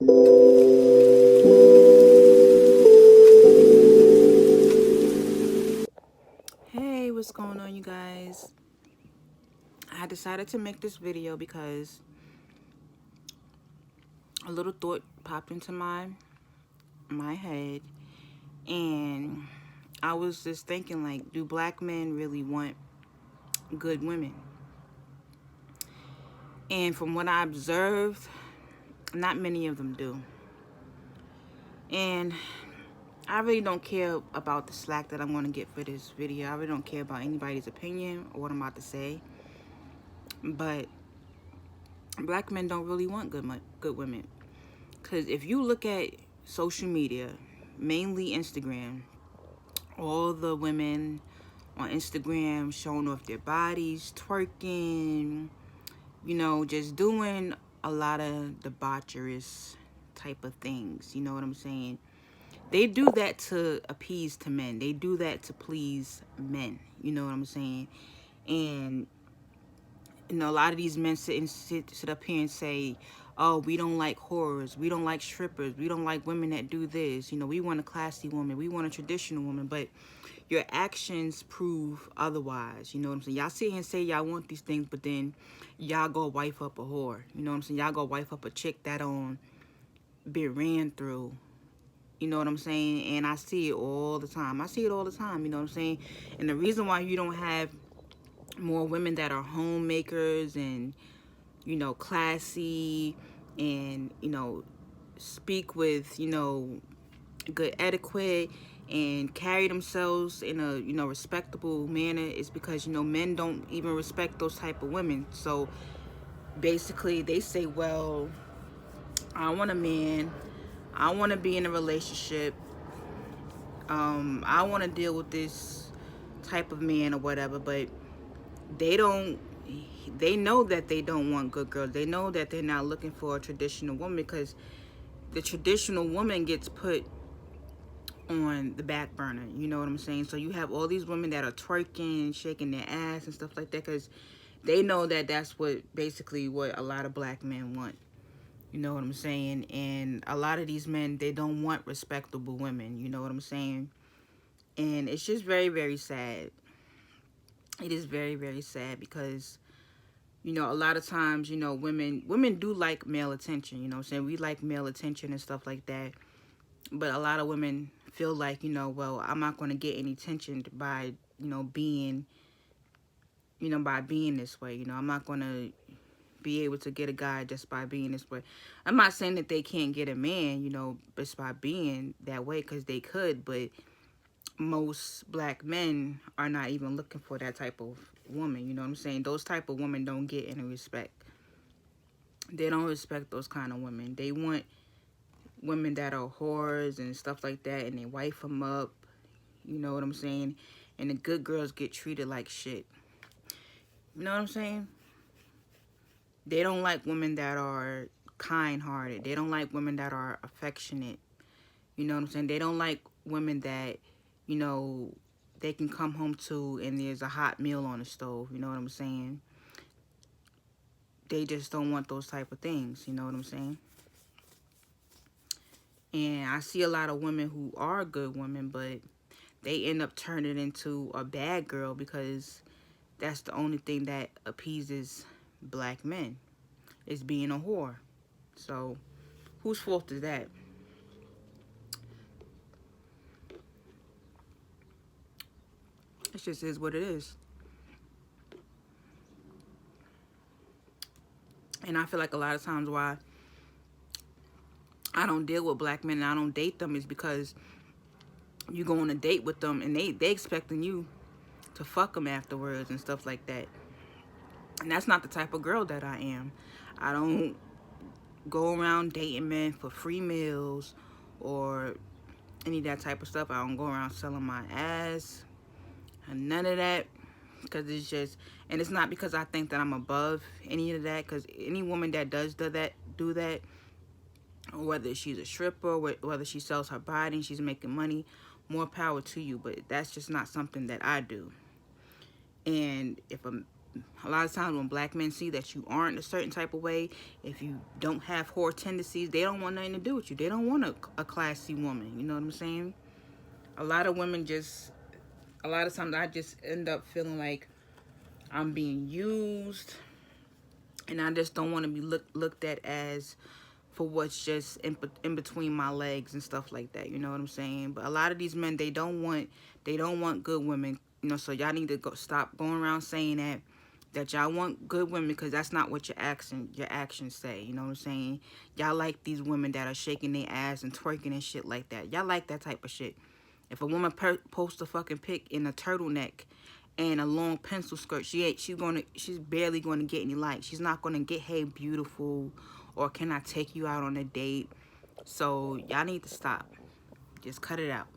Hey, what's going on, you guys? I decided to make this video because a little thought popped into my head, and I was just thinking, like, do black men really want good women? And from what I observed, not many of them do. And I really don't care about the slack that I'm going to get for this video. I really don't care about anybody's opinion or what I'm about to say. But black men don't really want good women. Because if you look at social media, mainly Instagram, all the women on Instagram showing off their bodies, twerking, just doing a lot of debaucherous type of things. You know what I'm saying? They do that to appease to men. They do that to please men. You know what I'm saying? And a lot of these men sit up here and say, oh, we don't like whores, we don't like strippers, we don't like women that do this, we want a classy woman, we want a traditional woman. But your actions prove otherwise. You know what I'm saying? Y'all sit here and say y'all want these things, but then y'all go wife up a whore. You know what I'm saying? Y'all go wife up a chick that been ran through. You know what I'm saying? And I see it all the time. You know what I'm saying? And the reason why you don't have more women that are homemakers and classy and speak with good etiquette and carry themselves in a respectable manner is because men don't even respect those type of women. So basically they say, well, I want a man, I want to be in a relationship, I want to deal with this type of man or whatever. But they don't they know that they don't want good girls. They know that they're not looking for a traditional woman, because the traditional woman gets put on the back burner. You know what I'm saying? So you have all these women that are twerking, shaking their ass and stuff like that, because they know that that's basically what a lot of black men want. You know what I'm saying? And a lot of these men, they don't want respectable women. You know what I'm saying? And it's just very, very sad. It is very, very sad because a lot of times, women do like male attention. You know what I'm saying? We like male attention and stuff like that. But a lot of women feel like, well, I'm not going to get any attention by, being, by being this way. I'm not going to be able to get a guy just by being this way. I'm not saying that they can't get a man, just by being that way, because they could. But most black men are not even looking for that type of woman. You know what I'm saying? Those type of women don't get any respect. They don't respect those kind of women. They want women that are whores and stuff like that, and they wife them up. You know what I'm saying? And the good girls get treated like shit. You know what I'm saying? They don't like women that are kind-hearted. They don't like women that are affectionate. You know what I'm saying? They don't like women that, they can come home to and there's a hot meal on the stove. You know what I'm saying? They just don't want those type of things. You know what I'm saying? And I see a lot of women who are good women, but they end up turning into a bad girl because that's the only thing that appeases black men, is being a whore. So whose fault is that? It just is what it is. And I feel like a lot of times why I don't deal with black men and I don't date them is because you go on a date with them and they expecting you to fuck them afterwards and stuff like that. And that's not the type of girl that I am. I don't go around dating men for free meals or any of that type of stuff. I don't go around selling my ass and none of that, because it's just, and it's not because I think that I'm above any of that, because any woman that does do that, whether she's a stripper, whether she sells her body and she's making money, more power to you. But that's just not something that I do. And if a a lot of times when black men see that you aren't a certain type of way, if you don't have whore tendencies, they don't want nothing to do with you. They don't want a classy woman. You know what I'm saying? A lot of women just, a lot of times I just end up feeling like I'm being used, and I just don't want to be looked at as for what's just in between my legs and stuff like that. You know what I'm saying? But a lot of these men, they don't want good women. You know, so y'all need to stop going around saying that y'all want good women, because that's not what your actions say. You know what I'm saying? Y'all like these women that are shaking their ass and twerking and shit like that. Y'all like that type of shit. If a woman posts a fucking pic in a turtleneck and a long pencil skirt, she's barely gonna get any likes. She's not gonna get, hey beautiful, or can I take you out on a date? So y'all need to stop. Just cut it out.